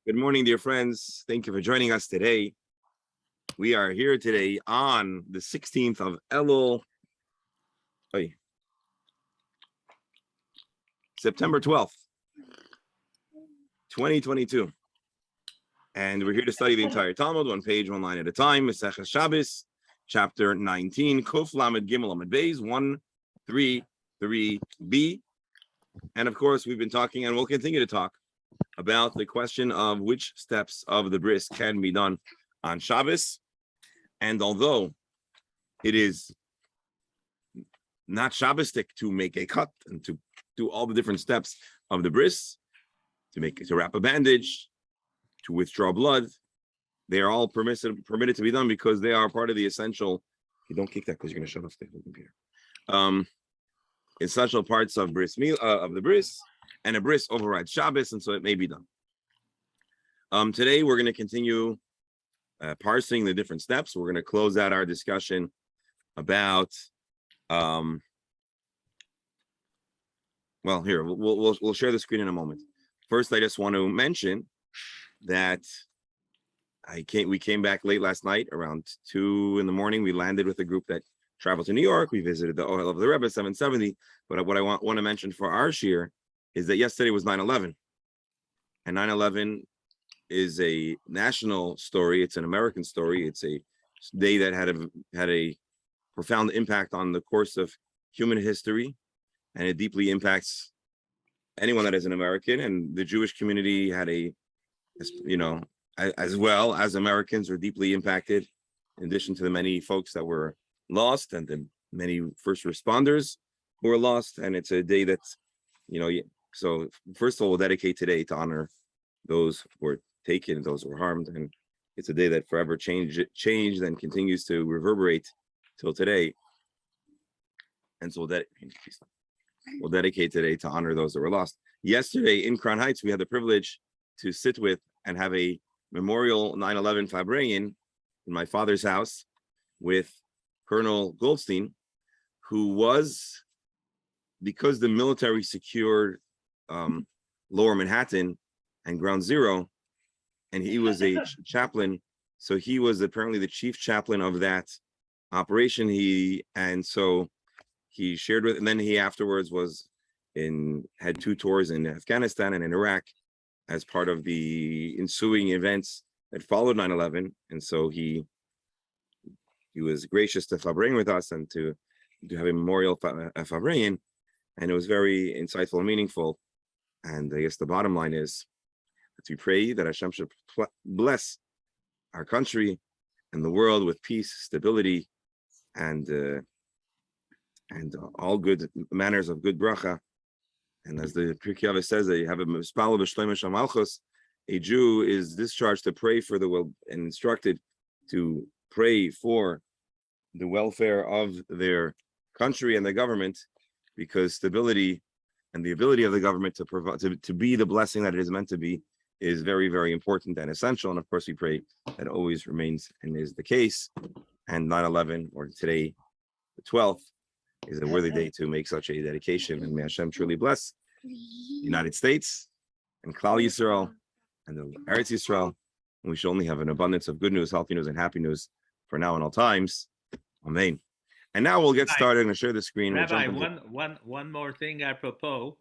Good morning, dear friends. Thank you for joining us today. We are here today on the 16th of Elul, September 12th, 2022. And we're here to study the entire Talmud, one page, one line at a time. Maseches Shabbos, chapter 19, Kuf Lamed Gimel Lamed Beis, 133b. And of course, we've been talking and we'll continue to talk about the question of which steps of the bris can be done on Shabbos. And although it is not Shabbostic to make a cut and to do all the different steps of the bris, to wrap a bandage, to withdraw blood, they are all permitted to be done because they are part of the essential. You don't kick that because you're going to shut off the computer. Essential parts of of the bris, and a bris overrides Shabbos, and so it may be done. Today we're going to continue parsing the different steps. We're going to close out our discussion about. Well, here we'll share the screen in a moment. First, I just want to mention that we came back late last night around 2 a.m. We landed with a group that traveled to New York. We visited the Ohel of the Rebbe 770. But what I want to mention for our shir is that yesterday was 9/11, and 9/11 is a national story. It's an American story. It's a day that had a profound impact on the course of human history, and it deeply impacts anyone that is an American. And the Jewish community had as well as Americans were deeply impacted, in addition to the many folks that were lost and the many first responders who were lost. And it's a day that's, so first of all, we'll dedicate today to honor those who were taken, those who were harmed. And it's a day that forever changed and continues to reverberate till today. And so we'll dedicate today to honor those that were lost. Yesterday in Crown Heights, we had the privilege to sit with and have a memorial 9/11 Fabranian in my father's house with Colonel Goldstein, who was, because the military secured Lower Manhattan and Ground Zero, and he was a chaplain, so he was apparently the chief chaplain of that operation. He shared with, and then he afterwards had 2 tours in Afghanistan and in Iraq as part of the ensuing events that followed 9/11. And so he was gracious to Fabranian with us and to have a memorial Fabranian, and it was very insightful and meaningful. And I guess the bottom line is that we pray that Hashem should bless our country and the world with peace, stability, and all good manners of good bracha. And as the Pirkei Avos says, they have a mispalo b'shleima shel malchus. A Jew is discharged to pray for the will and instructed to pray for the welfare of their country and the government, because stability and the ability of the government to provide to be the blessing that it is meant to be is very, very important and essential. And of course, we pray that always remains and is the case. And 9/11, or today, the 12th, is a worthy day to make such a dedication. And may Hashem truly bless the United States and Klal Yisrael and the Eretz Yisrael. And we should only have an abundance of good news, healthy news, and happy news for now and all times. Amen. And now we'll get started and share the screen. Rabbi, one more thing apropos.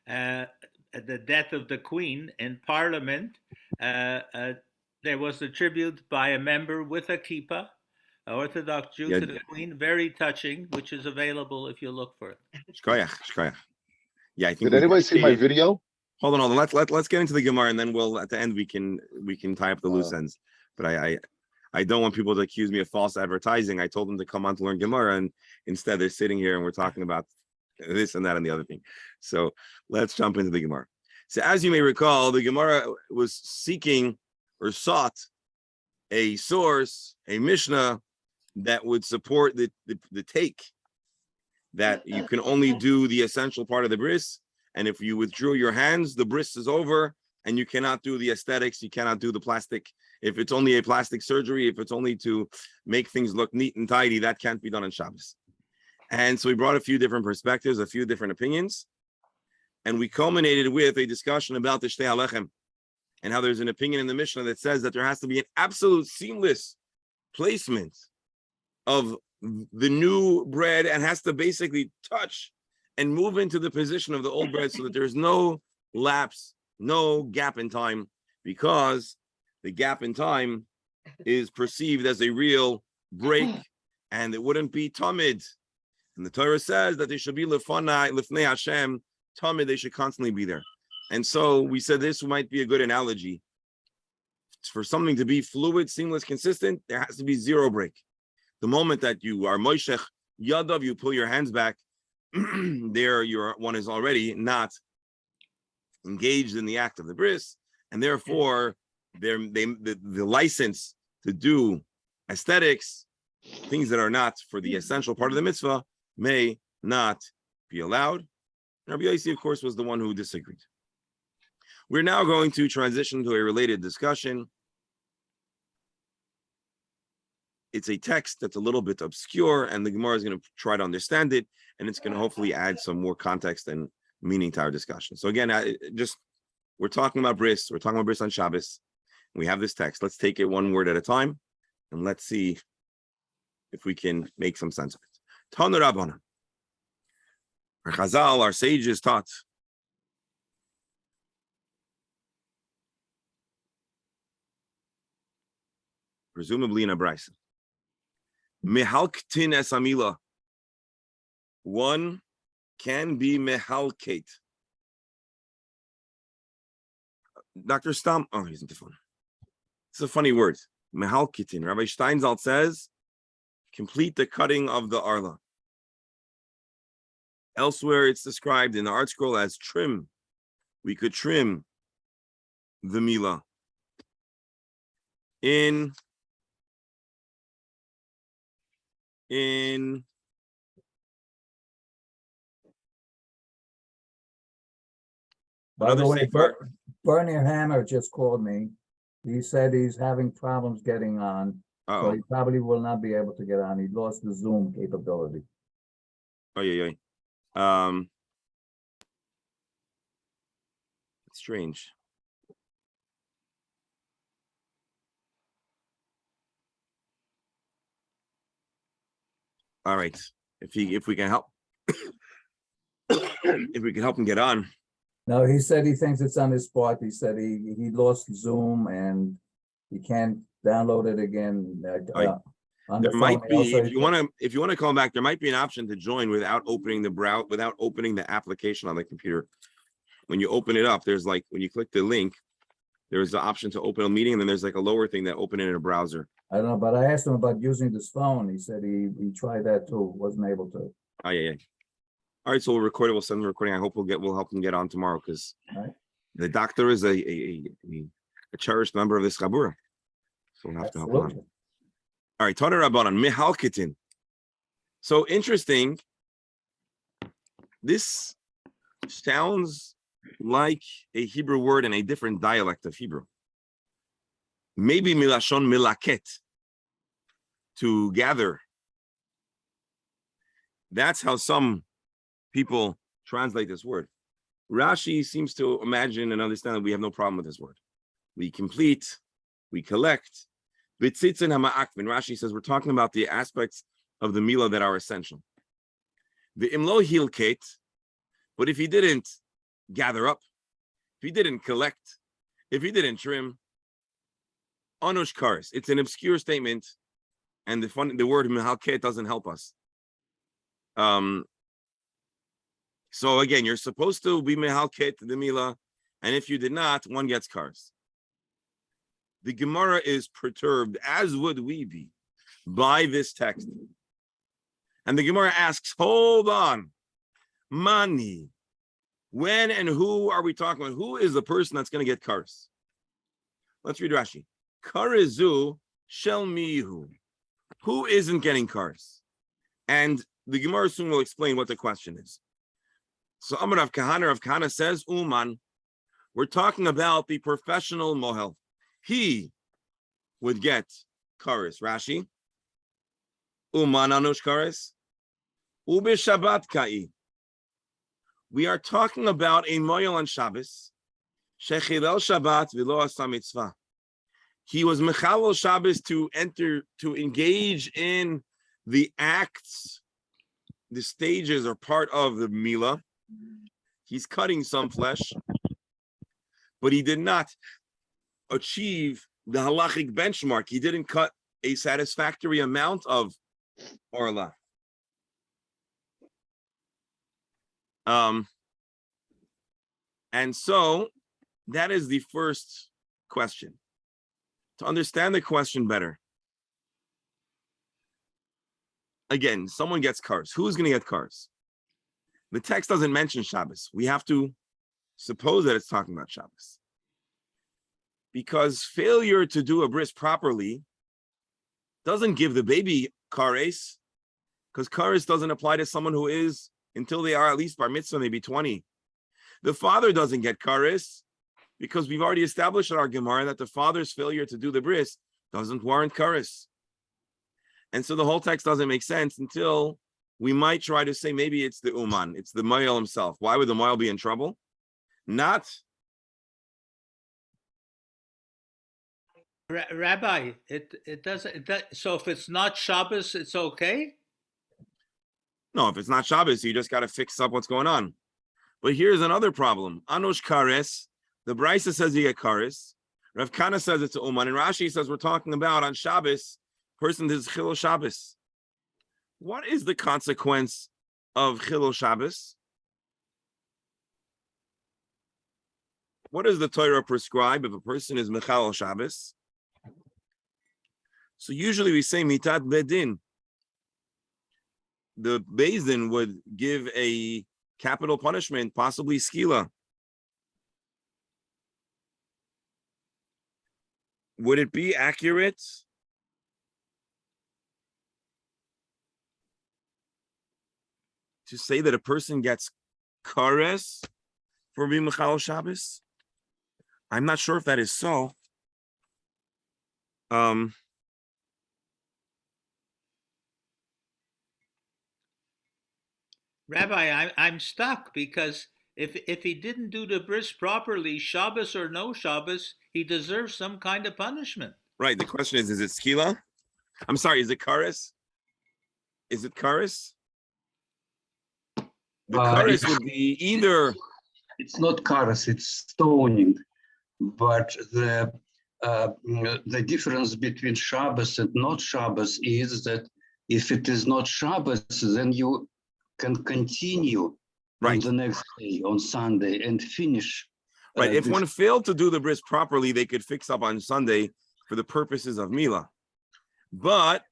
The death of the Queen in Parliament, there was a tribute by a member with a kippah, an Orthodox Jew, to the Queen, very touching, which is available if you look for it. Shkoyach. Yeah, I think. Did anybody see my video? Hold on. Let's get into the Gemara, and then we'll at the end we can tie up the loose ends. But I don't want people to accuse me of false advertising. I told them to come on to learn Gemara, and instead they're sitting here and we're talking about this and that and the other thing. So let's jump into the Gemara. So as you may recall, the Gemara was seeking or sought a source, a Mishnah, that would support the take that you can only do the essential part of the bris, and if you withdrew your hands, the bris is over, and you cannot do the aesthetics, you cannot do the plastic. If it's only a plastic surgery, if it's only to make things look neat and tidy, that can't be done on Shabbos. And so we brought a few different perspectives, a few different opinions, and we culminated with a discussion about the Shtei HaLechem and how there's an opinion in the Mishnah that says that there has to be an absolute seamless placement of the new bread and has to basically touch and move into the position of the old bread so that there's no lapse, no gap in time, because the gap in time is perceived as a real break and it wouldn't be tamid. And the Torah says that they should be lifnei Hashem, tamid, they should constantly be there. And so we said this might be a good analogy. For something to be fluid, seamless, consistent, there has to be zero break. The moment that you are moishech yadav, you pull your hands back, there your one is already not engaged in the act of the bris, and therefore the license to do aesthetics, things that are not for the essential part of the mitzvah, may not be allowed. Rabbi Yossi, of course, was the one who disagreed. We're now going to transition to a related discussion. It's a text that's a little bit obscure, and the Gemara is going to try to understand it, and it's going to hopefully add some more context and meaning to our discussion. So again, we're talking about bris. We're talking about bris on Shabbos. We have this text. Let's take it one word at a time, and let's see if we can make some sense of it. Tanu Rabbanan. Our Chazal, our sages taught. Presumably in a brisa. Mehalktin es amila. One can be mehalkate. Dr. Stam, oh, he's on the phone. It's a funny word. Mehalkitin. Rabbi Steinsaltz says, complete the cutting of the arla. Elsewhere, it's described in the art scroll as trim. We could trim the mila. In By the way, Bernie Hammer just called me. He said he's having problems getting on, so he probably will not be able to get on. He lost the Zoom capability. Oh, yeah. It's strange. All right. If we can help, if we can help him get on. No, he said he thinks it's on his part. He said he lost Zoom and he can't download it again. There might be, if you want to call back, there might be an option to join without opening the browser, without opening the application on the computer. When you open it up, there's like, when you click the link, there's the option to open a meeting, and then there's like a lower thing that open it in a browser. I don't know, but I asked him about using this phone. He said he tried that too, wasn't able to. Oh, yeah. All right, so we'll record it. We'll send the recording. I hope we'll help him get on tomorrow, because the doctor is a cherished member of this Chabura. So we'll have to help him on. All right, Tana Rabbanan, Mehalkitin. So interesting. This sounds like a Hebrew word in a different dialect of Hebrew. Maybe milashon milaket, to gather. That's how some people translate this word. Rashi seems to imagine and understand that we have no problem with this word. We complete, we collect. B'tzitzin hama'akvin. Rashi says we're talking about the aspects of the milah that are essential. The imlo hilket, but if he didn't gather up, if he didn't collect, if he didn't trim, anush karis. It's an obscure statement, and the word mehalket doesn't help us. So again, you're supposed to be mehalket the milah, and if you did not, one gets karis. The Gemara is perturbed, as would we be, by this text. And the Gemara asks, hold on, mani, when and who are we talking about? Who is the person that's going to get karis? Let's read Rashi. Karizu shel mihu. Who isn't getting karis? And the Gemara soon will explain what the question is. So Amar Rav Kahana says, Uman, we're talking about the professional mohel. He would get karis. Rashi. Uman anush karis. Ube Shabbat kai. We are talking about a mohel on Shabbos. Shechilel Shabbat v'lo asa mitzvah. He was mechalel Shabbos to engage in the acts, the stages are part of the Milah. He's cutting some flesh, but he did not achieve the halachic benchmark. He didn't cut a satisfactory amount of orla. And so that is the first question. To understand the question better, again, someone gets cars. Who's going to get cars? The text doesn't mention Shabbos. We have to suppose that it's talking about Shabbos. Because failure to do a bris properly doesn't give the baby kares, because kares doesn't apply to someone who is, until they are at least bar mitzvah, maybe 20. The father doesn't get kares, because we've already established in our Gemara that the father's failure to do the bris doesn't warrant kares. And so the whole text doesn't make sense until we might try to say maybe it's the uman, it's the moel himself. Why would the moel be in trouble? Not. Rabbi, it doesn't. So if it's not Shabbos, it's okay? No, if it's not Shabbos, you just got to fix up what's going on. But here's another problem. Anush kares, the Brisa says you get kares. Rav Kana says it's a uman, and Rashi says we're talking about on Shabbos, person is chilul Shabbos. What is the consequence of chilul Shabbos? What does the Torah prescribe if a person is mechalel Shabbos? So usually we say mitat bedin. The Beis Din would give a capital punishment, possibly skila. Would it be accurate to say that a person gets kares for being mechalel Shabbos? I'm not sure if that is so. Rabbi, I'm stuck, because if he didn't do the bris properly, Shabbos or no Shabbos, he deserves some kind of punishment. Right. The question is it skila? I'm sorry, is it kares? Is it kares? The kares would be either. It's not kares, it's stoning. But the difference between Shabbos and not Shabbos is that if it is not Shabbos, then you can continue on the next day, on Sunday, and finish. Right. If one failed to do the bris properly, they could fix up on Sunday for the purposes of Milah. But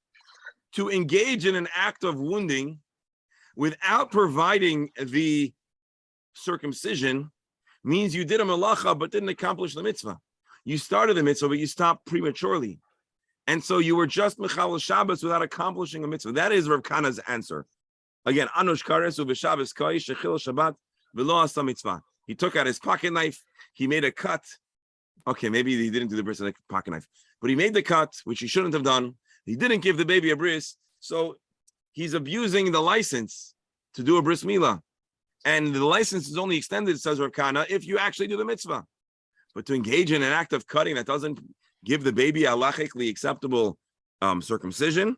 to engage in an act of wounding without providing the circumcision means you did a malacha but didn't accomplish the mitzvah. You started the mitzvah, but you stopped prematurely. And so you were just mechalel Shabbos without accomplishing a mitzvah. That is Rav Kana's answer. Again, Anush karesu b'Shabbos kai shechil Shabbat v'lo asa mitzvah. He took out his pocket knife. He made a cut. Okay, maybe he didn't do the bris with a pocket knife, but he made the cut, which he shouldn't have done. He didn't give the baby a bris, so he's abusing the license to do a bris milah. And the license is only extended, says Rav Kana, if you actually do the mitzvah. But to engage in an act of cutting that doesn't give the baby a halachically acceptable circumcision,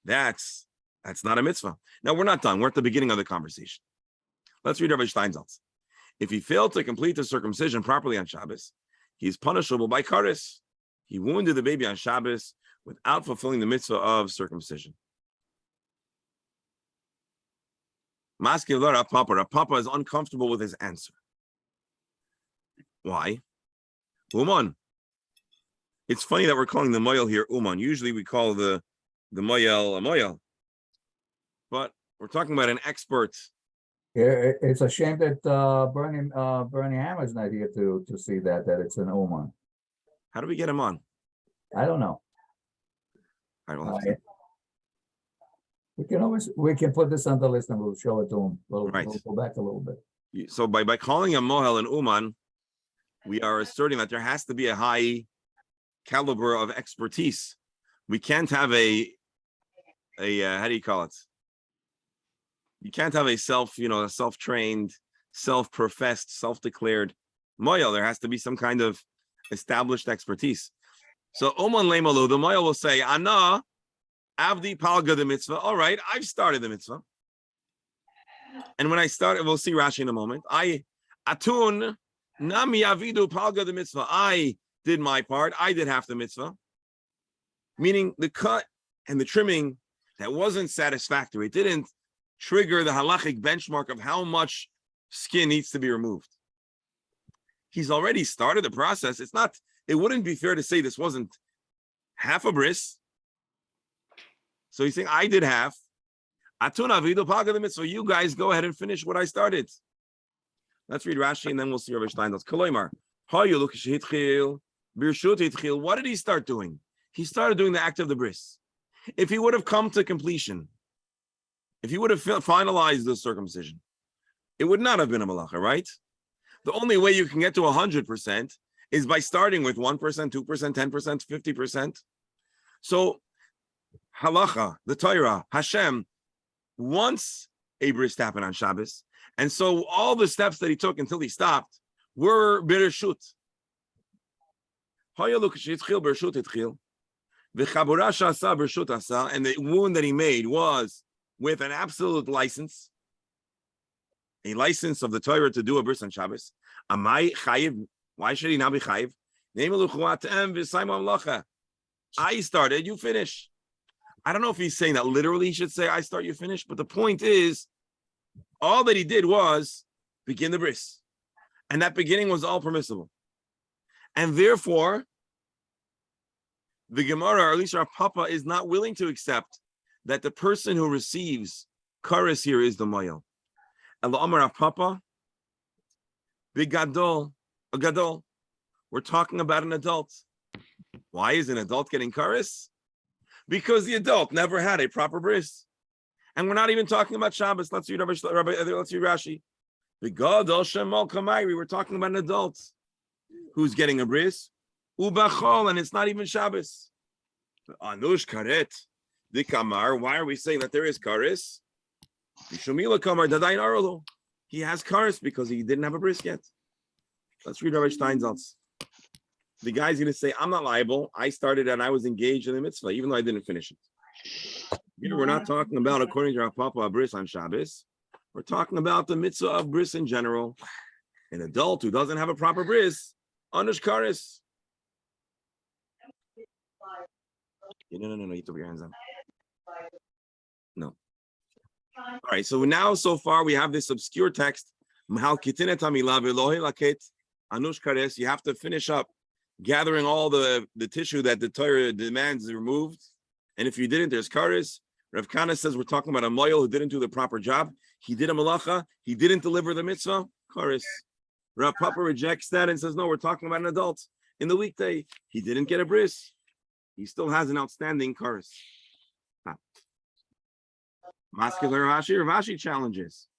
that's not a mitzvah. Now, we're not done. We're at the beginning of the conversation. Let's read Rabbi Steinsaltz. If he failed to complete the circumcision properly on Shabbos, he's punishable by kares. He wounded the baby on Shabbos without fulfilling the mitzvah of circumcision. Rav Papa is uncomfortable with his answer. Why? Uman. It's funny that we're calling the moyel here Uman. Usually we call the moyel a moyel. But we're talking about an expert. Yeah, it's a shame that Bernie Hammer's not here to see that it's an Uman. How do we get him on? I don't know. We can put this on the list and we'll show it to him. We'll go back a little bit. So by calling him mohel and uman, we are asserting that there has to be a high caliber of expertise. We can't have a how do you call it? You can't have a self-trained, self-professed, self-declared moyel. There has to be some kind of established expertise. So Oman Lemalu, the moyel will say, Ana Avdi Palga the mitzvah. All right, I've started the mitzvah. And when I started, we'll see Rashi in a moment. I Atun Nami Avidu Palga the mitzvah. I did my part. I did half the mitzvah. Meaning the cut and the trimming that wasn't satisfactory. It didn't trigger the halachic benchmark of how much skin needs to be removed. He's already started the process. It wouldn't be fair to say this wasn't half a bris. So he's saying, I did half. Atuna Vidu Paga the mitzvah. You guys go ahead and finish what I started. Let's read Rashi and then we'll see Rabbi Steinsaltz. Koloimar. What did he start doing? He started doing the act of the bris. If he would have come to completion, if he would have finalized the circumcision, it would not have been a malacha, right? The only way you can get to 100% is by starting with 1%, 2%, 10%, 50%. So, halacha, the Torah, Hashem, wants a bris happened on Shabbos, and so all the steps that he took until he stopped were bereshut. And the wound that he made was with an absolute license, a license of the Torah to do a bris on Shabbos. Why should he not be chayiv? I started, you finish. I don't know if he's saying that literally he should say, I start, you finish. But the point is, all that he did was begin the bris. And that beginning was all permissible. And therefore, the Gemara, or at least our Papa, is not willing to accept that the person who receives kares here is the moyel. And the Amar Papa, big gadol, a gadol. We're talking about an adult. Why is an adult getting kares? Because the adult never had a proper bris. And we're not even talking about Shabbos. Let's read Rashi. The gadol shemal kamayri. We're talking about an adult who's getting a bris. Ubachol, and it's not even Shabbos. Anush karet. The kamar. Why are we saying that there is kares? Shumila kamar dadayin arolo. He has kares because he didn't have a bris yet. Let's read Rabbi Steinsaltz. The guy's going to say, I'm not liable. I started and I was engaged in the mitzvah, even though I didn't finish it. Here, we're not talking about, according to our Papa, a bris on Shabbos. We're talking about the mitzvah of bris in general. An adult who doesn't have a proper bris, anush kares. No. You throw your hands up. No. All right. So now, so far, we have this obscure text. You have to finish up gathering all the tissue that the Torah demands removed. And if you didn't, there's kares. Rav Kana says we're talking about a moyel who didn't do the proper job. He did a malacha. He didn't deliver the mitzvah. Kares. Rav Papa rejects that and says, no, we're talking about an adult. In the weekday, he didn't get a bris. He still has an outstanding kares. Masculine Rashi challenges.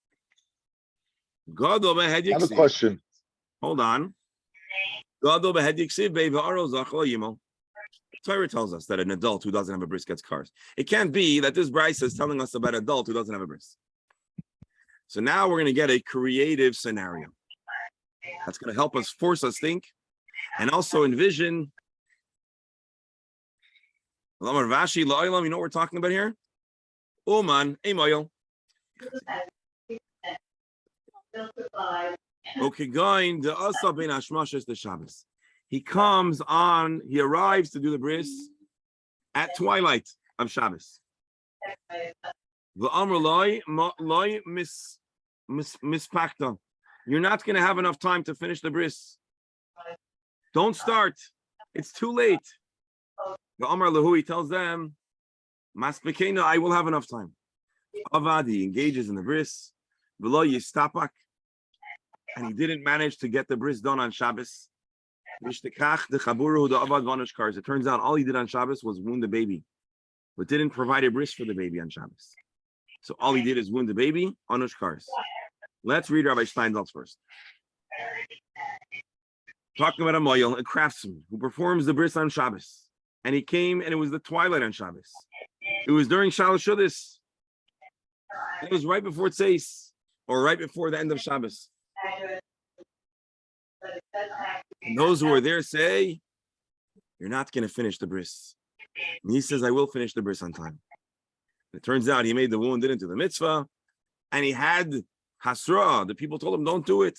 I have a question. Hold on. Torah tells us that an adult who doesn't have a bris gets kares. It can't be that this brisa is telling us about an adult who doesn't have a bris. So now we're going to get a creative scenario that's going to help us, force us think, and also envision. You know what we're talking about here? Uman, Emoyel. Okay, going the Asa ben Hashmashes the Shabbos. He arrives to do the bris at twilight of Shabbos. The Amr loy mispakta. You're not going to have enough time to finish the bris. Don't start. It's too late. The Amr lahu, he tells them, Maspekena, I will have enough time. Avad, he engages in the bris. V'lo yistapak, and he didn't manage to get the bris done on Shabbos. It turns out all he did on Shabbos was wound the baby, but didn't provide a bris for the baby on Shabbos. So all he did is wound the baby, anush kares. Let's read Rabbi Steinsaltz first. Talking about a moyel, a craftsman who performs the bris on Shabbos. And he came, and it was the twilight on Shabbos. It was during Shalosh Shuddis. It was right before Tzeis, or right before the end of Shabbos. And those who are there say, you're not going to finish the bris. And he says, I will finish the bris on time. It turns out he made the wound into the mitzvah, and he had hasra. The people told him, don't do it.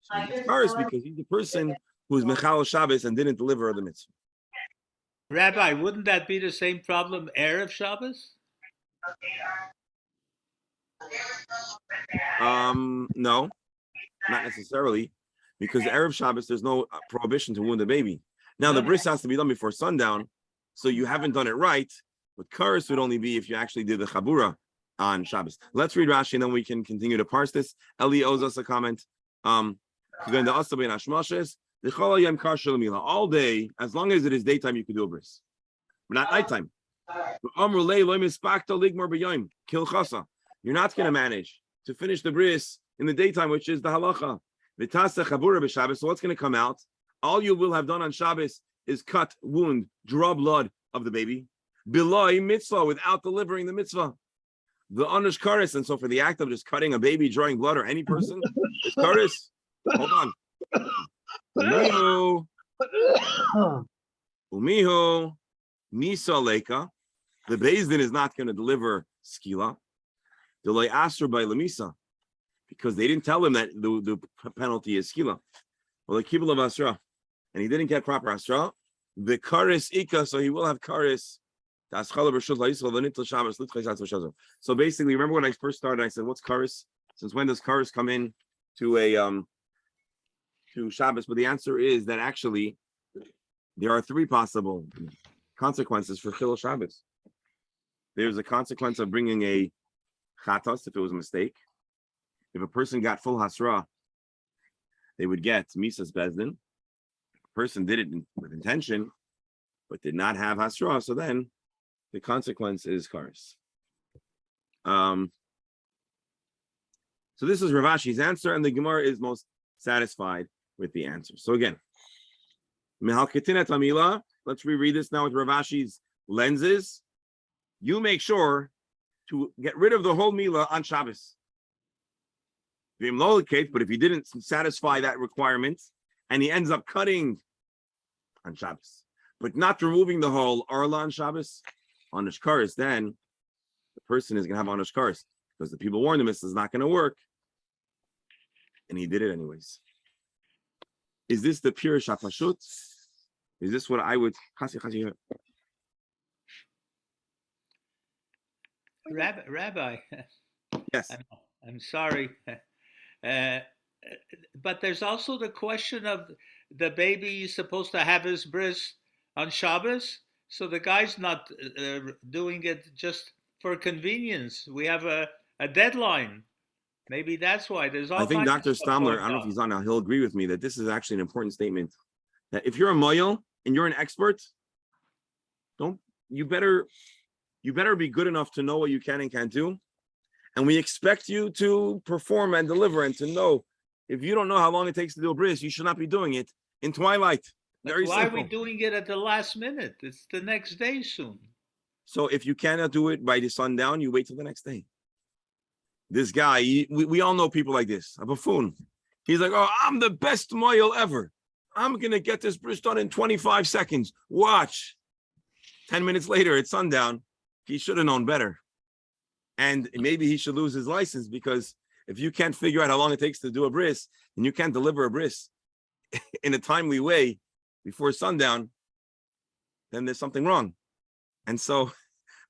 So he gets cursed because he's the person who's mechal Shabbos and didn't deliver the mitzvah. Rabbi, wouldn't that be the same problem Erev Shabbos? No, not necessarily, because Erev Shabbos, there's no prohibition to wound a baby. Now, the bris has to be done before sundown, so you haven't done it right, but curse would only be if you actually did the chabura on Shabbos. Let's read Rashi, and then we can continue to parse this. Eli owes us a comment. All day, as long as it is daytime, you can do a bris, but not nighttime. You're not going to manage to finish the bris in the daytime, which is the halacha. So what's going to come out? All you will have done on Shabbos is cut, wound, draw blood of the baby. Biloi mitzvah, without delivering the mitzvah. The anush karis, and so for the act of just cutting a baby, drawing blood, or any person, it's karis. Hold on. Umihu misa leka. The Beis Din is not going to deliver skila. Delay asur by lemisa, because they didn't tell him that the penalty is skila. Well, the kibul of asra, and he didn't get proper asra. The karis ika, so he will have karis. So basically, remember when I first started, I said, "What's karis? Since when does karis come in to a to Shabbos?" But the answer is that actually there are three possible consequences for chilul Shabbos. There's a consequence of bringing a chatos if it was a mistake. If a person got full hasra, they would get misas bezdin. A person did it with intention, but did not have hasra, so then the consequence is karis. So this is Rav Ashi's answer, and the Gemara is most satisfied with the answer. So again, let's reread this now with Rav Ashi's lenses. You make sure to get rid of the whole Mila on Shabbos. But if he didn't satisfy that requirement and he ends up cutting on Shabbos, but not removing the whole Arla on Shabbos, on Ishkaris, then the person is going to have on Ishkaris because the people warned him this is not going to work. And he did it anyways. Is this the pure Shapashut? Is this what I would... Rabbi, yes, I'm sorry, but there's also the question of the baby is supposed to have his bris on Shabbos, so the guy's not doing it just for convenience. We have a deadline. Maybe that's why there's all. I think Dr. Stamler, I don't know if he's on now, he'll agree with me that this is actually an important statement. That if you're a moyel and you're an expert, you better be good enough to know what you can and can't do. And we expect you to perform and deliver and to know. If you don't know how long it takes to do a bris, you should not be doing it in twilight. Very Why simple. are we doing it at the last minute? It's the next day soon. So if you cannot do it by the sundown, you wait till the next day. This guy, we all know people like this, a buffoon. He's like, oh, I'm the best moyel ever. I'm going to get this bris done in 25 seconds. Watch. 10 minutes later, it's sundown. He should have known better. And maybe he should lose his license, because if you can't figure out how long it takes to do a bris and you can't deliver a bris in a timely way before sundown, then there's something wrong. And so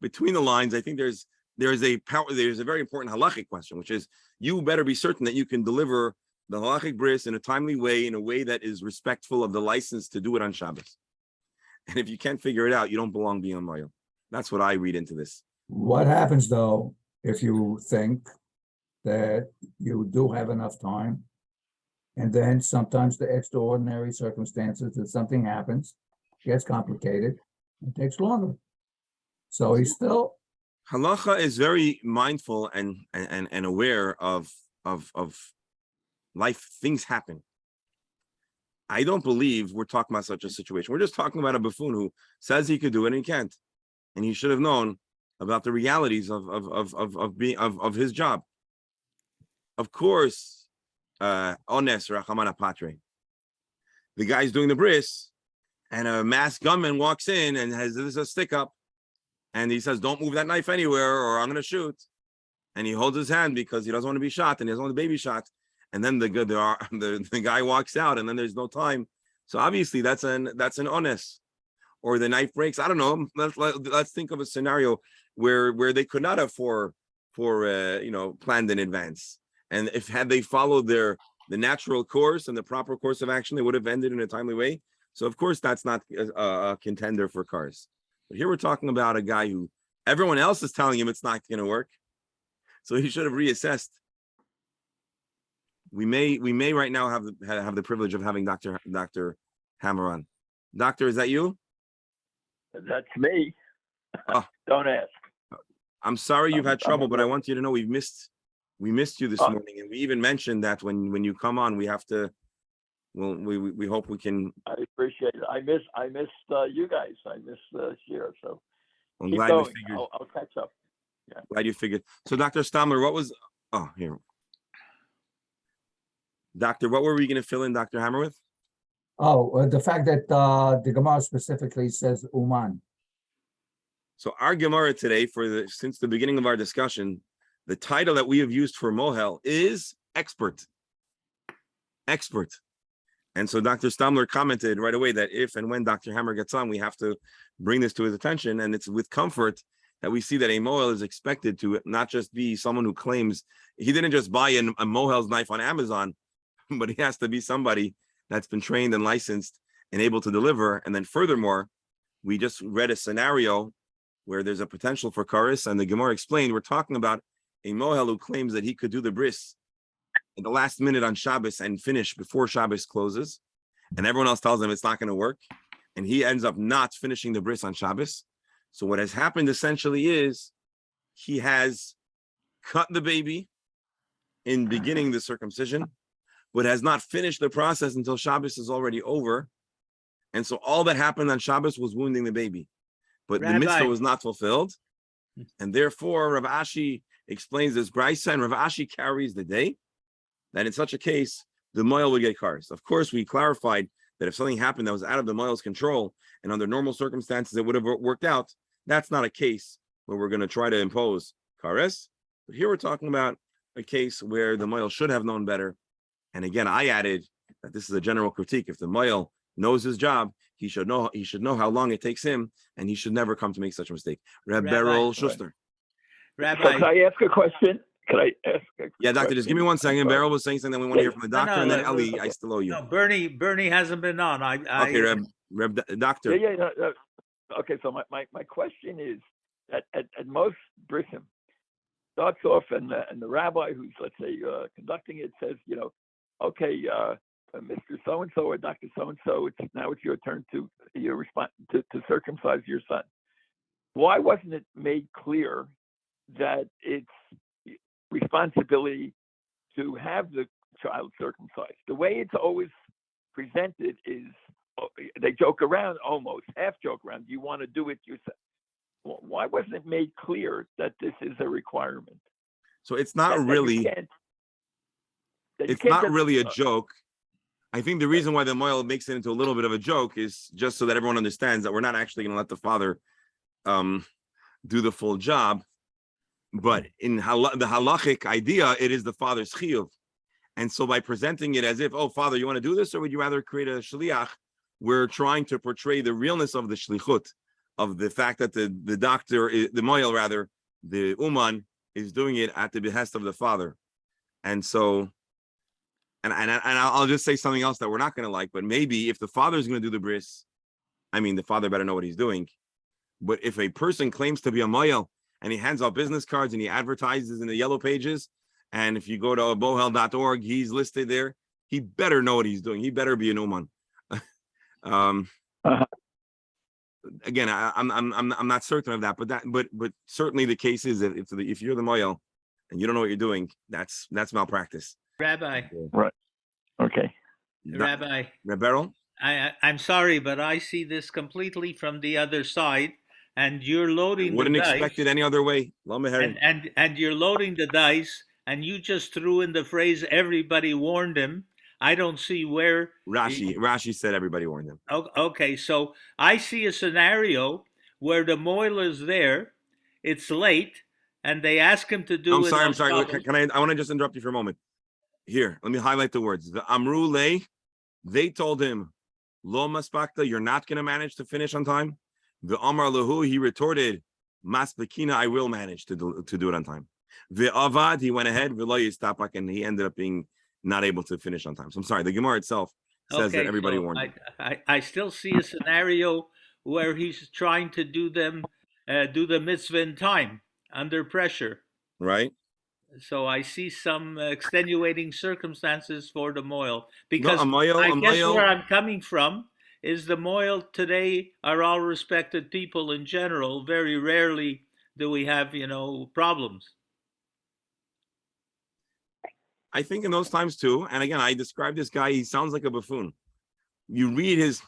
between the lines, I think there's a very important halachic question, which is you better be certain that you can deliver the halachic bris in a timely way, in a way that is respectful of the license to do it on Shabbos. And if you can't figure it out, you don't belong beyond Mayo. That's what I read into this. What happens though, if you think that you do have enough time, and then sometimes the extraordinary circumstances that something happens, gets complicated, it takes longer. So he's still... Halacha is very mindful and aware of life. Things happen. I don't believe we're talking about such a situation. We're just talking about a buffoon who says he could do it and he can't. And he should have known about the realities of his job. Of course, ones rachamana patre. the guy's doing the bris, and a masked gunman walks in and has this a stick up, and he says, "Don't move that knife anywhere, or I'm going to shoot." And he holds his hand because he doesn't want to be shot, and he doesn't want the baby shot. And then the guy walks out, and then there's no time. So obviously that's an honest, or the knife breaks. I don't know. Let's think of a scenario where they could not have planned in advance. And if had they followed the natural course and the proper course of action, they would have ended in a timely way. So of course that's not a contender for cars. But here we're talking about a guy who everyone else is telling him it's not going to work. So he should have reassessed. We may right now have the privilege of having Dr. Hammer on. Doctor, is that you? That's me. Oh. Don't ask. I'm sorry you've had trouble, but I want you to know we missed you this morning, and we even mentioned that when you come on, we have to. Well, we hope we can. I appreciate it. I missed you guys. I missed Shira. So I'm keep glad going. you figured. I'll catch up. Yeah. Glad you figured. So, Dr. Stamler, what was? Oh, here. Doctor, what were we going to fill in Dr. Hammer with? Oh, the fact that the Gemara specifically says Uman. So our Gemara today, since the beginning of our discussion, the title that we have used for Mohel is expert. Expert. And so Dr. Stamler commented right away that if and when Dr. Hammer gets on, we have to bring this to his attention. And it's with comfort that we see that a Mohel is expected to not just be someone who claims he didn't just buy a Mohel's knife on Amazon, but he has to be somebody that's been trained and licensed and able to deliver. And then furthermore, we just read a scenario where there's a potential for karis, and the Gemara explained we're talking about a Mohel who claims that he could do the bris in the last minute on Shabbos and finish before Shabbos closes, and everyone else tells him it's not going to work, and he ends up not finishing the bris on Shabbos. So what has happened essentially is he has cut the baby in beginning the circumcision, but has not finished the process until Shabbos is already over. And so all that happened on Shabbos was wounding the baby. But the mitzvah was not fulfilled. And therefore, Rav Ashi explains this Braisa, and Rav Ashi carries the day that in such a case, the Moel would get cars. Of course, we clarified that if something happened that was out of the Moel's control and under normal circumstances, it would have worked out. That's not a case where we're going to try to impose kares. But here we're talking about a case where the Moel should have known better. And again, I added that this is a general critique. If the Moel knows his job, he should know how long it takes him, and he should never come to make such a mistake. Rabbi Beryl Schuster. Rabbi, so can I ask a question? Can I ask? Yeah, doctor, just give me 1 second. Beryl was saying something. Then we want to hear from the doctor, and then Ellie, I still owe you. No, Bernie hasn't been on. Okay, doctor. Yeah. Okay, so my question is that at most brisim starts off, and the rabbi who's, let's say, conducting it says, okay, Mr. So-and-so or Dr. So-and-so, it's your turn to circumcise your son. Why wasn't it made clear that it's responsibility to have the child circumcised? The way it's always presented is they joke around, almost half joke around. You want to do it yourself. Why wasn't it made clear that this is a requirement? So it's not really. It's not really a joke. I think the reason why the Moel makes it into a little bit of a joke is just so that everyone understands that we're not actually going to let the father do the full job. But in the halachic idea, it is the father's chiyuv. And so by presenting it as if, oh, father, you want to do this, or would you rather create a shliach? We're trying to portray the realness of the shlichut, of the fact that the doctor, the Moel rather, the uman, is doing it at the behest of the father. And so, and I'll just say something else that we're not going to like, but maybe if the father is going to do the bris, I mean, the father better know what he's doing. But if a person claims to be a Moel and he hands out business cards and he advertises in the yellow pages, and if you go to bohel.org, he's listed there, he better know what he's doing. He better be an uman. Again, I'm not certain of that, but certainly the case is that if you're the Moel and you don't know what you're doing, that's malpractice. Rabbi. Right. Okay. Rabbi. Beryl? I'm sorry, but I see this completely from the other side, and you're loading Wouldn't the dice. expect it any other way. And you're loading the dice, and you just threw in the phrase, everybody warned him. I don't see where. Rashi said everybody warned him. Okay, so I see a scenario where the moil is there, it's late, and they ask him to do it. I'm sorry. I want to just interrupt you for a moment. Here, let me highlight the words. The Amru Le, they told him, Lo Maspakta, you're not going to manage to finish on time. The Amar Lahu, he retorted, Maspakina, I will manage to do it on time. The Avad, he went ahead, and he ended up being not able to finish on time. So I'm sorry, the Gemara itself says that everybody warned him. I still see a scenario where he's trying to do the mitzvah in time under pressure. Right. So I see some extenuating circumstances for the moil, because I guess where I'm coming from is the moil today are all respected people in general. Very rarely do we have, problems. I think in those times too, and again, I describe this guy, he sounds like a buffoon. You read his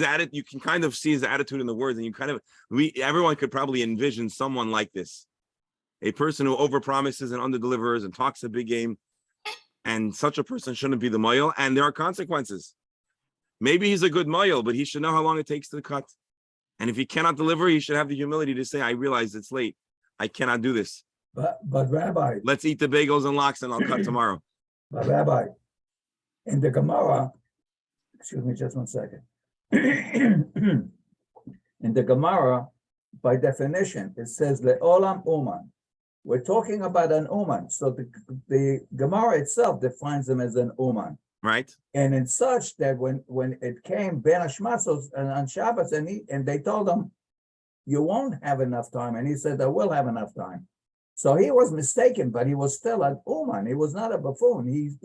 attitude, you can kind of see his attitude in the words, and everyone could probably envision someone like this. A person who overpromises and underdelivers and talks a big game, and such a person shouldn't be the moil, and there are consequences. Maybe he's a good moil, but he should know how long it takes to cut. And if he cannot deliver, he should have the humility to say, I realize it's late. I cannot do this. But Rabbi, let's eat the bagels and lox and I'll cut tomorrow. But Rabbi, in the Gemara, excuse me just one second. In the Gemara, by definition, it says le'olam uman. We're talking about an uman. So the Gemara itself defines him as an uman. Right. And in such that when it came Ben Hashmasos and on Shabbos, and they told him, you won't have enough time. And he said, I will have enough time. So he was mistaken, but he was still an uman. He was not a buffoon. He's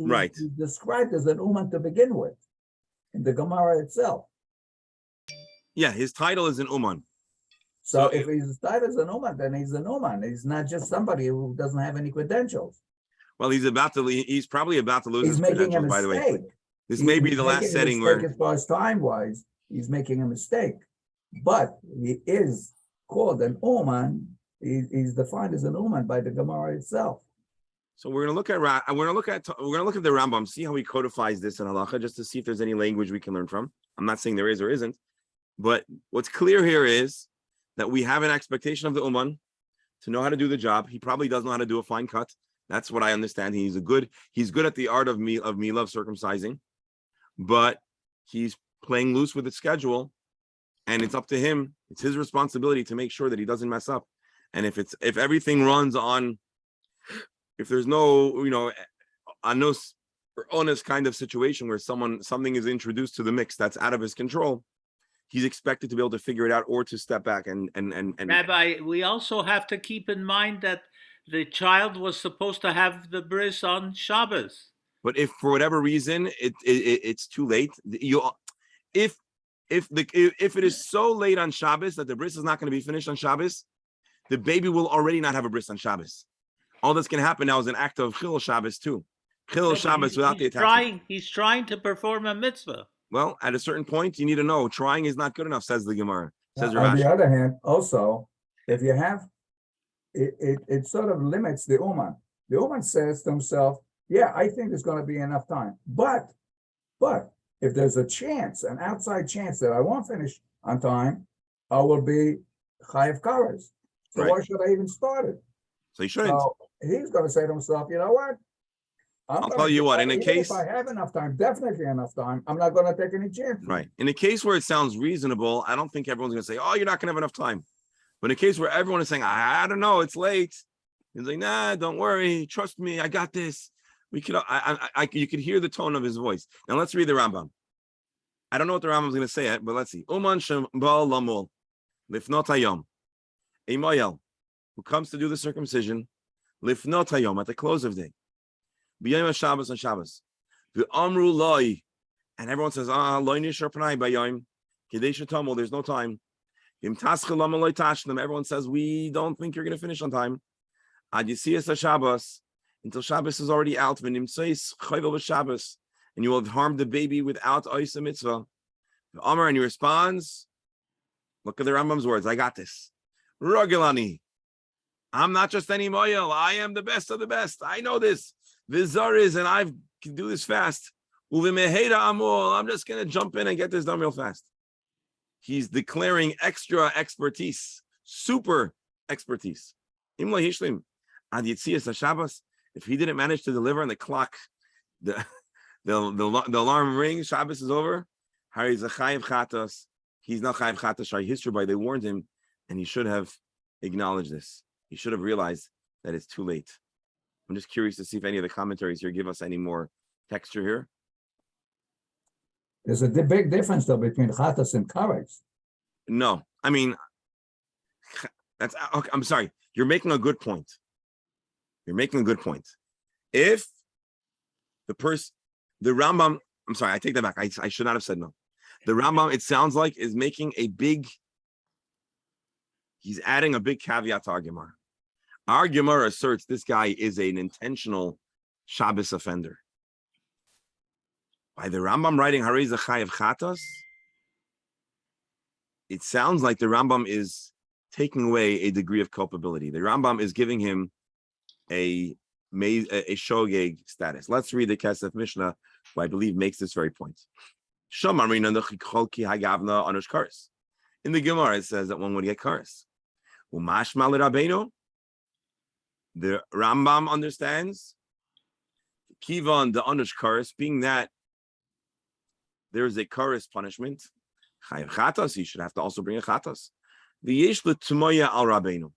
described as an uman to begin with in the Gemara itself. Yeah, his title is an uman. So if his title is an uman, then he's an uman. He's not just somebody who doesn't have any credentials. Well, he's probably about to lose his credentials, by the way. This may be the last setting where, as far as time-wise, he's making a mistake. But he is called an uman. He's defined as an uman by the Gemara itself. So we're going to look at the Rambam, see how he codifies this in halacha, just to see if there's any language we can learn from. I'm not saying there is or isn't, but what's clear here is that we have an expectation of the uman to know how to do the job. He probably does know how to do a fine cut. That's what I understand. He's good at the art of circumcising, but he's playing loose with the schedule, and it's up to him. It's his responsibility to make sure that he doesn't mess up. And if everything runs on, if there's no, anos or honest kind of situation where something is introduced to the mix that's out of his control, he's expected to be able to figure it out or to step back and Rabbi, we also have to keep in mind that the child was supposed to have the bris on Shabbos. But if for whatever reason it's too late, if it is so late on Shabbos that the bris is not going to be finished on Shabbos, the baby will already not have a bris on Shabbos. All that's going to happen now is an act of Chil Shabbos too. Chil Shabbos without the attachment. He's trying to perform a mitzvah. Well, at a certain point, you need to know trying is not good enough, says the Gemara. Says on the other hand, also, if you have, it sort of limits the uman. The uman says to himself, yeah, I think there's going to be enough time. But if there's a chance, an outside chance that I won't finish on time, I will be chayav kares. So why should I even start it? So he shouldn't. So he's going to say to himself, you know what? I'll tell you what, in a case, if I have enough time, definitely enough time, I'm not going to take any chances. Right. In a case where it sounds reasonable, I don't think everyone's going to say, oh, you're not going to have enough time. But in a case where everyone is saying, I don't know, it's late. He's like, nah, don't worry. Trust me. I got this. You could hear the tone of his voice. Now let's read the Rambam. I don't know what the Rambam's going to say it, but let's see. Uman shem ba'al lamul lifnot hayom. A moyel who comes to do the circumcision lifnot hayom at the close of day. B'yom Shabbos on Shabbos. V'amru loy, and everyone says, loy nishar pnai b'yom kedei shetamol. There's no time. Im taschel lama loy tashlem. Everyone says we don't think you're going to finish on time. Ad yisiyas Shabbos, until Shabbos is already out. V'nim tzeis chayvel b'Shabbos, and you will have harmed the baby without oisa mitzvah. Amar, and he responds, look at the Rambam's words. I got this. Rogilani, I'm not just any moyel. I am the best of the best. I know this. Vizaris, and I can do this fast. I'm just going to jump in and get this done real fast. He's declaring extra expertise, super expertise. If he didn't manage to deliver and the clock, the alarm rings, Shabbos is over, he's not chayiv chatas. History by they warned him, and he should have acknowledged this. He should have realized that it's too late. I'm just curious to see if any of the commentaries here give us any more texture here. There's a big difference though between chatas and kares. No, I mean, that's okay, I'm sorry. You're making a good point. If the Rambam, I'm sorry, I take that back. I should not have said no. The Rambam, it sounds like, is making he's adding a big caveat to our Gemara. Our Gemara asserts this guy is an intentional Shabbos offender. By the Rambam writing Harei Chayev Chatas, it sounds like the Rambam is taking away a degree of culpability. The Rambam is giving him a shogeg status. Let's read the Kesef Mishnah, who I believe makes this very point. In the Gemara, it says that one would get kares. The Rambam understands Kivan the anush kares, being that there is a kares punishment. Chayav chatas, he should have to also bring a chatas. V'yesh l'tumoya al rabbeinu.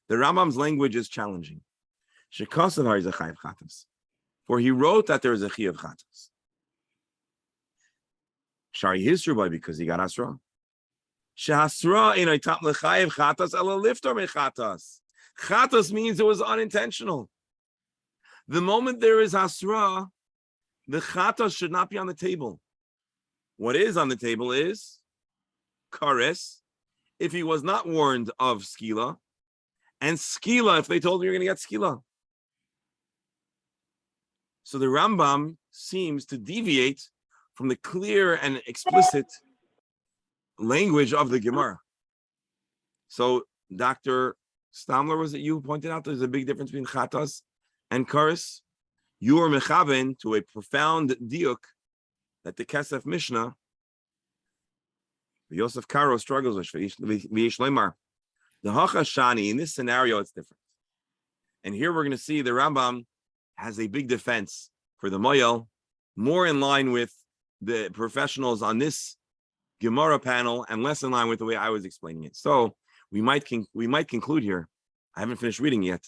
The Rambam's language is challenging. Shekasav har is a chayav chatas, for he wrote that there is a chayav chatas. Shari hisrubai, because he got asra. Shehasra in aitam lechayav chatas ela liftar mechatas. Chatas means it was unintentional. The moment there is asra, the chatas should not be on the table. What is on the table is kares, if he was not warned of skila, and skila if they told him you're going to get skila. So the Rambam seems to deviate from the clear and explicit language of the Gemara. So Dr. Stamler, was it you who pointed out there's a big difference between chatas and kares? You are mechaven to a profound diuk that the Kesef Mishnah, Yosef Karo struggles with. The Hachashani, in this scenario, it's different. And here we're going to see the Rambam has a big defense for the Moyel, more in line with the professionals on this Gemara panel and less in line with the way I was explaining it. So we might conclude here, I haven't finished reading yet,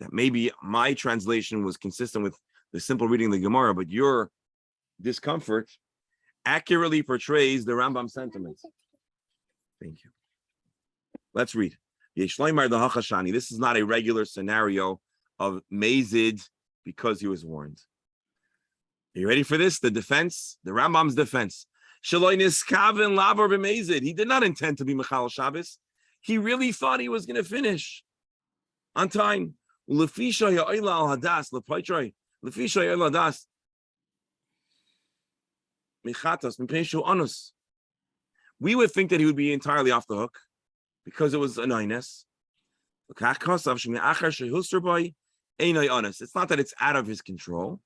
that maybe my translation was consistent with the simple reading of the Gemara, but your discomfort accurately portrays the Rambam sentiments. Thank you. Let's read. This is not a regular scenario of mazid because he was warned. Are you ready for this? The defense, the Rambam's defense. He did not intend to be Mechal Shabbos. He really thought he was going to finish on time. We would think that he would be entirely off the hook because it was an inus. It's not that it's out of his control.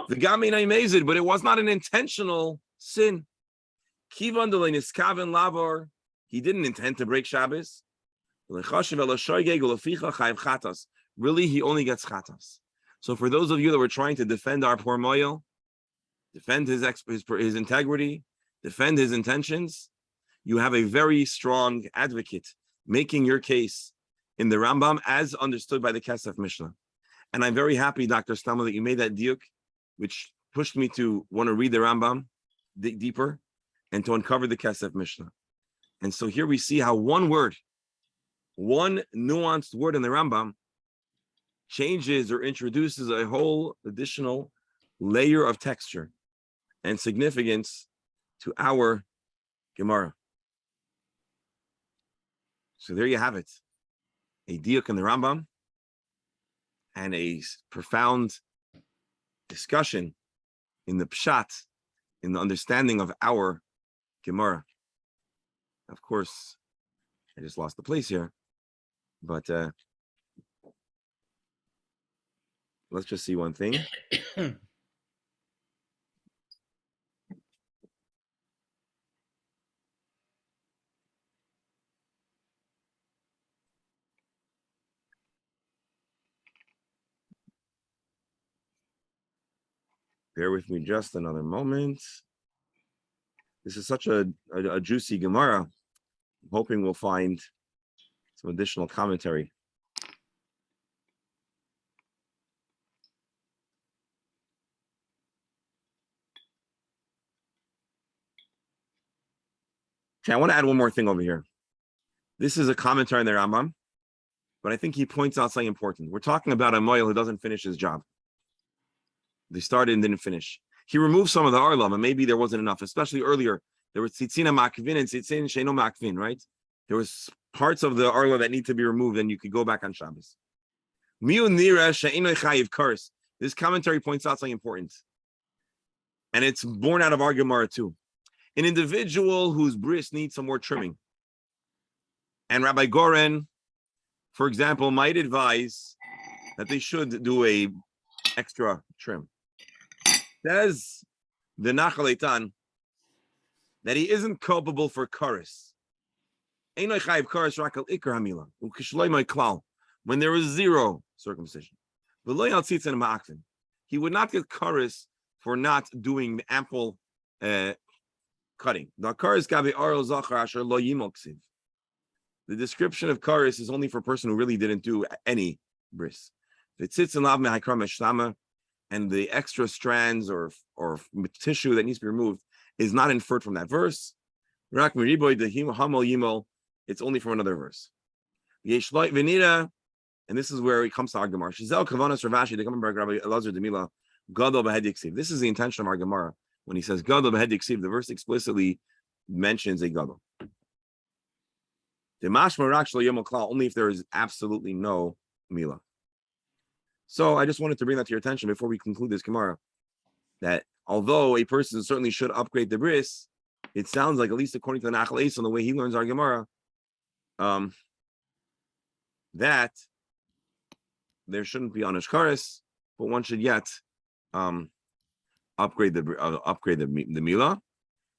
But it was not an intentional sin. He didn't intend to break Shabbos. Really, he only gets chatas. So for those of you that were trying to defend our poor Moyel, defend his integrity, defend his intentions, you have a very strong advocate making your case in the Rambam as understood by the Kesef Mishnah. And I'm very happy, Dr. Stammer, that you made that diuk, which pushed me to want to read the Rambam, dig deeper, and to uncover the Kesef Mishnah. And so here we see how one nuanced word in the Rambam changes or introduces a whole additional layer of texture and significance to our Gemara. So there you have it. A diuk in the Rambam and a profound discussion in the pshat, in the understanding of our Gemara. Of course, I just lost the place here, but let's just see one thing. Bear with me just another moment. This is such a juicy Gemara. I'm hoping we'll find some additional commentary. Okay, I want to add one more thing over here. This is a commentary on the Rambam, but I think he points out something important. We're talking about a moil who doesn't finish his job. They started and didn't finish. He removed some of the arlam, and maybe there wasn't enough, especially earlier. There was tzitzina makvin and tzitzin sheino makvin, right? There was parts of the arla that need to be removed, and you could go back on Shabbos. This commentary points out something important. And it's born out of our Gemara too. An individual whose bris needs some more trimming. And Rabbi Goren, for example, might advise that they should do a extra trim. Says the Nachal Eitan that he isn't culpable for karis. When there is zero circumcision. He would not get karis for not doing ample cutting. The description of karis is only for a person who really didn't do any bris. And the extra strands or tissue that needs to be removed is not inferred from that verse. It's only from another verse. And this is where it comes to our Gemara. This is the intention of our Gemara. When he says Gadol b'hed yiksiv, the verse explicitly mentions a Gadol. Only if there is absolutely no Mila. So I just wanted to bring that to your attention before we conclude this Gemara, that although a person certainly should upgrade the bris, it sounds like, at least according to the Nachal Eitan, the way he learns our Gemara, that there shouldn't be onish kares, but one should yet upgrade the Mila.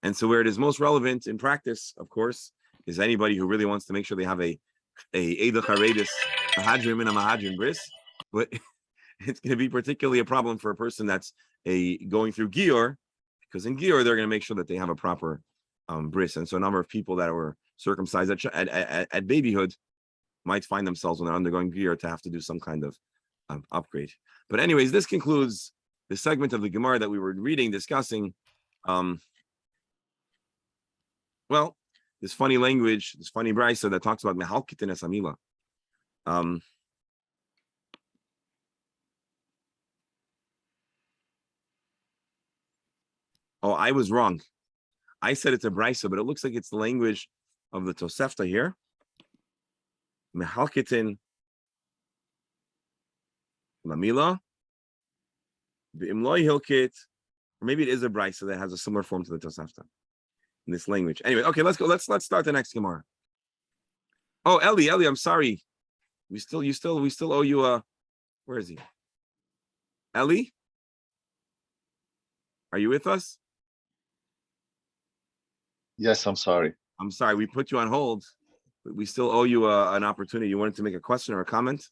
And so where it is most relevant in practice, of course, is anybody who really wants to make sure they have a Eidach Haredis, a Hadrim and a Mahadrim bris, but it's going to be particularly a problem for a person that's going through Gior, because in Gior, they're going to make sure that they have a proper bris. And so a number of people that were circumcised at babyhood might find themselves when they're undergoing Gior to have to do some kind of upgrade. But anyways, this concludes the segment of the Gemara that we were reading, discussing, this funny language, this funny brisa that talks about mehalkitin es hamila. Oh, I was wrong. I said it's a brisa, but it looks like it's the language of the Tosefta here. Mehalkitin lamila, b'imloi hilkit, or maybe it is a brisa that has a similar form to the Tosefta in this language. Anyway, okay, let's go. Let's start the next Gemara. Oh, Eli, I'm sorry. We still owe you a. Where is he? Eli, are you with us? Yes, I'm sorry. I'm sorry, we put you on hold, but we still owe you an opportunity. You wanted to make a question or a comment?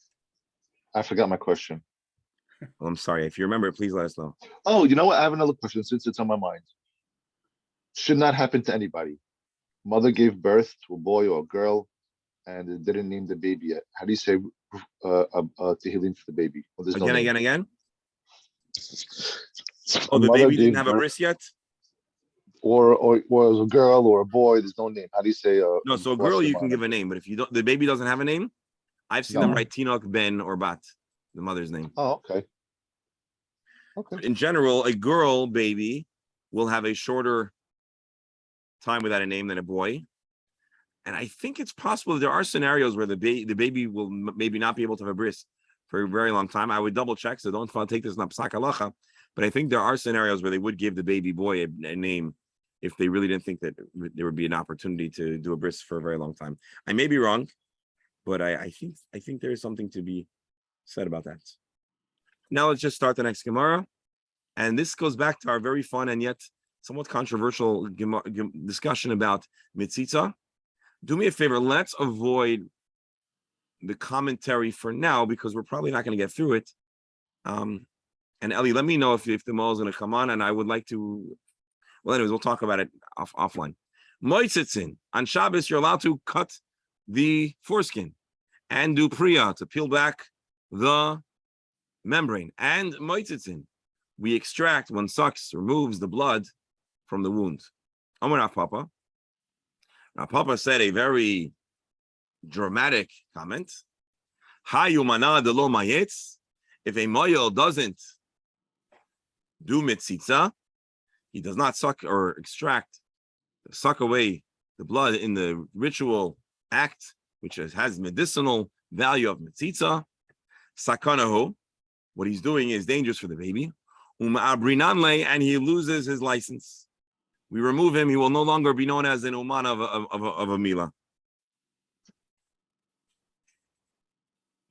I forgot my question. Well, I'm sorry. If you remember, please let us know. Oh, you know what? I have another question since it's on my mind. Should not happen to anybody. Mother gave birth to a boy or a girl, and it didn't name the baby yet. How do you say tehillim for the baby? Well, Again? Oh, the baby didn't have a bris yet? Or it was a girl or a boy, there's no name. How do you say? No, so a girl you can give a name, but if you don't, the baby doesn't have a name. I've seen them write Tinok, Ben, or Bat, the mother's name. Oh, okay. Okay. In general, a girl baby will have a shorter time without a name than a boy. And I think it's possible that there are scenarios where the baby will maybe not be able to have a bris for a very long time. I would double check, so don't take this in psak halacha. But I think there are scenarios where they would give the baby boy a name if they really didn't think that there would be an opportunity to do a bris for a very long time. I may be wrong, but I think there is something to be said about that. Now let's just start the next Gemara. And this goes back to our very fun and yet somewhat controversial discussion about mitzitza. Do me a favor, let's avoid the commentary for now because we're probably not going to get through it. And Ellie, let me know if the Moel is going to come on, and I would like to. Well, anyways, we'll talk about it offline. Moitzitzin, on Shabbos, you're allowed to cut the foreskin and do priya to peel back the membrane. And moitzitzin, we extract when sucks, removes the blood from the wound. Amar Rav Papa. Rav Papa said a very dramatic comment. Hayumana de lo mayetz. If a moyel doesn't do mitzitza, he does not suck or suck away the blood in the ritual act, which has medicinal value of mitzitza. Sakanahu, what he's doing is dangerous for the baby. And he loses his license. We remove him, he will no longer be known as an uman of a mila.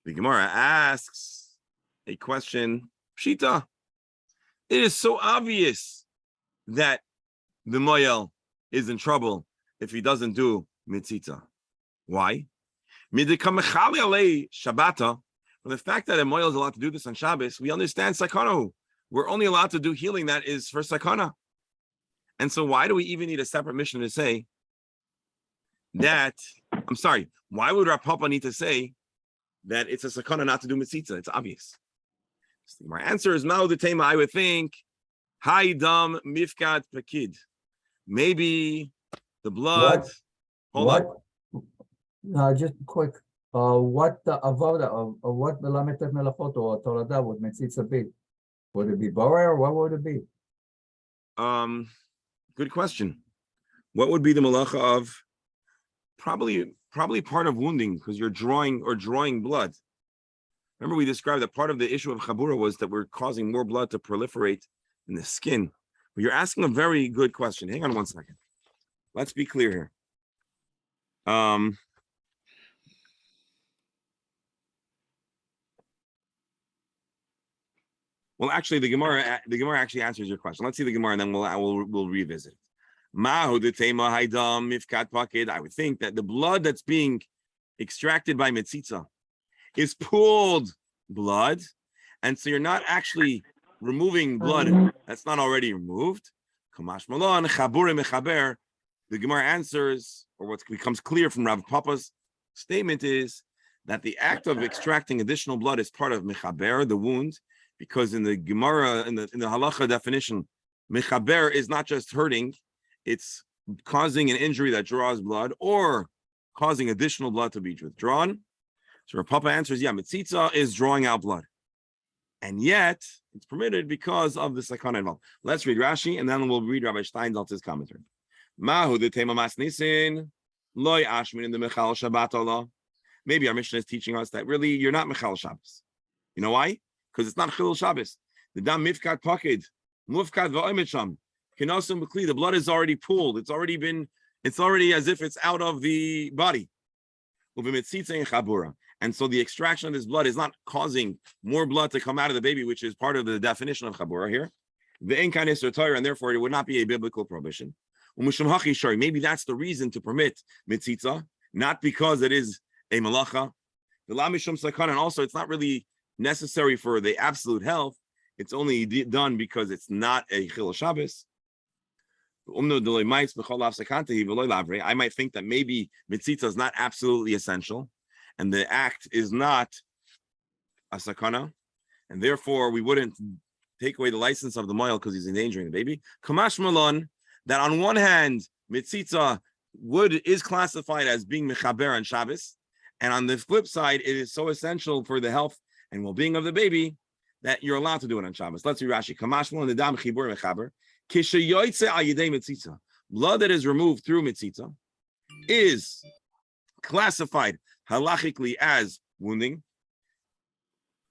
The Gemara asks a question. Pshita. It is so obvious that the moyel is in trouble if he doesn't do mitzitza. Why? From the fact that a moyel is allowed to do this on Shabbos, we understand sakana. We're only allowed to do healing that is for sakana. And so why do we even need a separate mission to say that? I'm sorry. Why would Rav Papa need to say that it's a sakana not to do mitzitza? It's obvious. My answer is Mao the Tema. I would think Haidam Mifkat Pakid. Maybe the blood. What? Just quick. What the avoda of what melametet melachot or torada would mitzitza be? Would it be borer or what would it be? Good question. What would be the malacha of? Probably part of wounding because you're drawing blood. Remember, we described that part of the issue of chabura was that we're causing more blood to proliferate in the skin. But you're asking a very good question. Hang on one second. Let's be clear here. Well, actually, the Gemara actually answers your question. Let's see the Gemara, and then we'll revisit it. I would think that the blood that's being extracted by mitzitza is pooled blood, and so you're not actually removing blood that's not already removed. The Gemara answers, or what becomes clear from Rav Papa's statement is that the act of extracting additional blood is part of mechaber, the wound, because in the Gemara, in the halacha definition, mechaber is not just hurting, it's causing an injury that draws blood or causing additional blood to be withdrawn. So Rav Papa answers, yeah, mitzitza is drawing out blood. And yet, it's permitted because of the sakana involved. Let's read Rashi, and then we'll read Rabbi Steinsaltz's commentary. Mahu the tema masnisin, loy ashmin in the Mechal Shabbat Allah. Maybe our mission is teaching us that really you're not Mechal Shabbos. You know why? Because it's not Chilul Shabbos. The dam mifkat pakid, mufkat va'omet sham. Kinasum b'kli, the blood is already pooled. It's already as if it's out of the body. And so the extraction of this blood is not causing more blood to come out of the baby, which is part of the definition of chabura here. And therefore it would not be a biblical prohibition. Maybe that's the reason to permit mitzitza, not because it is a malacha. And also it's not really necessary for the absolute health. It's only done because it's not a Chilul Shabbos. I might think that maybe mitzitza is not absolutely essential, and the act is not a sakana, and therefore we wouldn't take away the license of the moil because he's endangering the baby. Kamash malon, that on one hand, mitzitza is classified as being mechaber on Shabbos, and on the flip side, it is so essential for the health and well-being of the baby that you're allowed to do it on Shabbos. Let's read Rashi. Kamash malon the dam chibur mechaber. Blood that is removed through mitzitza is classified halachically as wounding.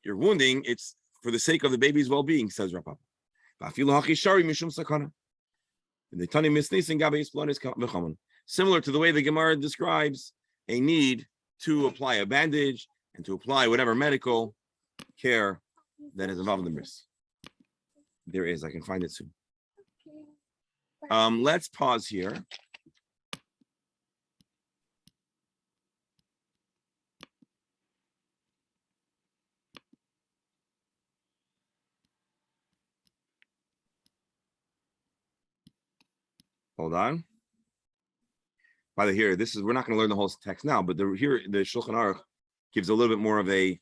You're wounding, it's for the sake of the baby's well-being, says Rav Papa. Similar to the way the Gemara describes a need to apply a bandage and to apply whatever medical care that is involved in the bris. There is, I can find it soon. Let's pause here. Hold on. By the here, this is we're not going to learn the whole text now, but here the Shulchan Aruch gives a little bit more of a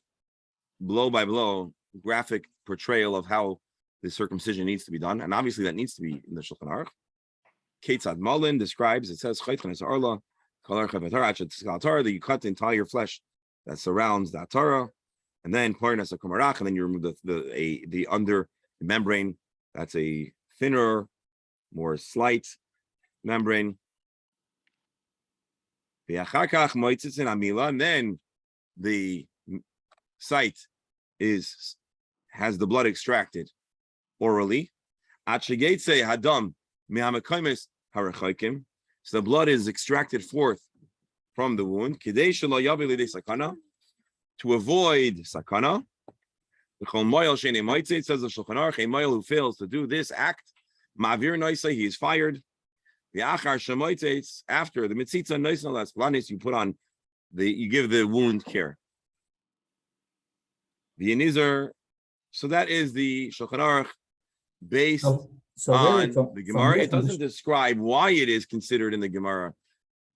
blow by blow graphic portrayal of how the circumcision needs to be done, and obviously that needs to be in the Shulchan Aruch. Ketzad Malin describes, it says that you cut the entire flesh that surrounds that Torah, and then and then you remove the under membrane. That's a thinner, more slight membrane. And then the site has the blood extracted orally. So the blood is extracted forth from the wound to avoid sakana. It says the Shulchan Aruch, a moil who fails to do this act, he is fired. After the mitzitza noisnalas planis, you give the wound care. The Yenizer, so that is the Shulchan Aruch based on the Gemara. It doesn't describe why it is considered in the Gemara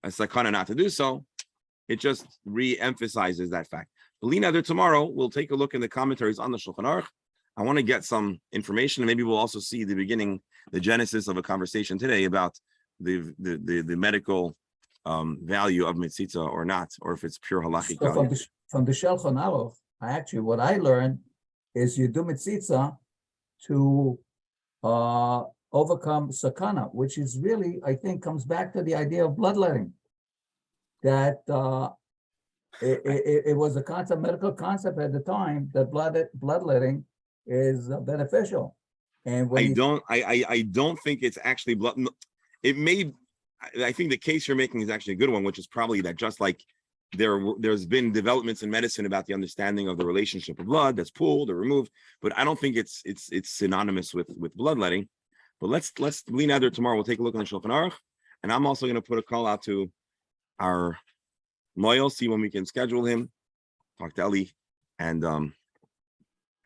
a sakana not to do so. It just re-emphasizes that fact. But tomorrow we'll take a look in the commentaries on the Shulchan Aruch. I want to get some information, and maybe we'll also see the beginning, the genesis of a conversation today about the medical value of mitzitza or not, or if it's pure halachic value. From the Shulchan Aruch, what I learned is you do mitzitza to overcome sakana, which is really, I think, comes back to the idea of bloodletting. That it was a concept, medical concept at the time, that bloodletting is beneficial. And when I don't think it's actually blood. It may. I think the case you're making is actually a good one, which is probably that just like there's been developments in medicine about the understanding of the relationship of blood that's pooled or removed, but I don't think it's synonymous with bloodletting. But let's lean out there tomorrow. We'll take a look on the Shulchan Aruch, and I'm also going to put a call out to our Moyle, see when we can schedule him. Talk to Eli, and I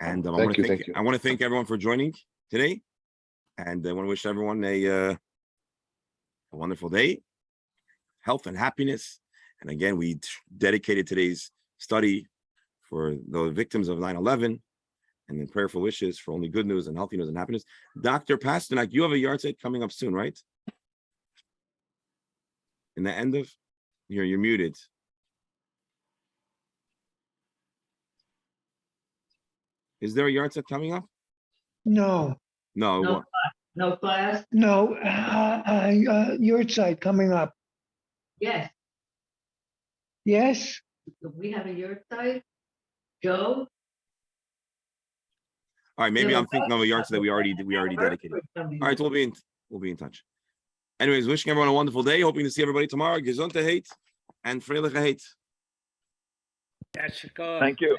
want to thank everyone for joining today, and I want to wish everyone a wonderful day, health and happiness. And again, we dedicated today's study for the victims of 9/11, and then prayerful wishes for only good news and healthy news and happiness. Dr. Pasternak, you have a yahrzeit coming up soon, right? In the end of you're muted. Is there a yahrzeit coming up? No. No. No class? No, your site coming up. Yes. Yes? We have a yurt site. Joe? All right, maybe I'm thinking of a yahrzeit that we already dedicated. All right, so we'll be in touch. Anyways, wishing everyone a wonderful day. Hoping to see everybody tomorrow. Gesundheit and freiliche Heit. Thank Thank you.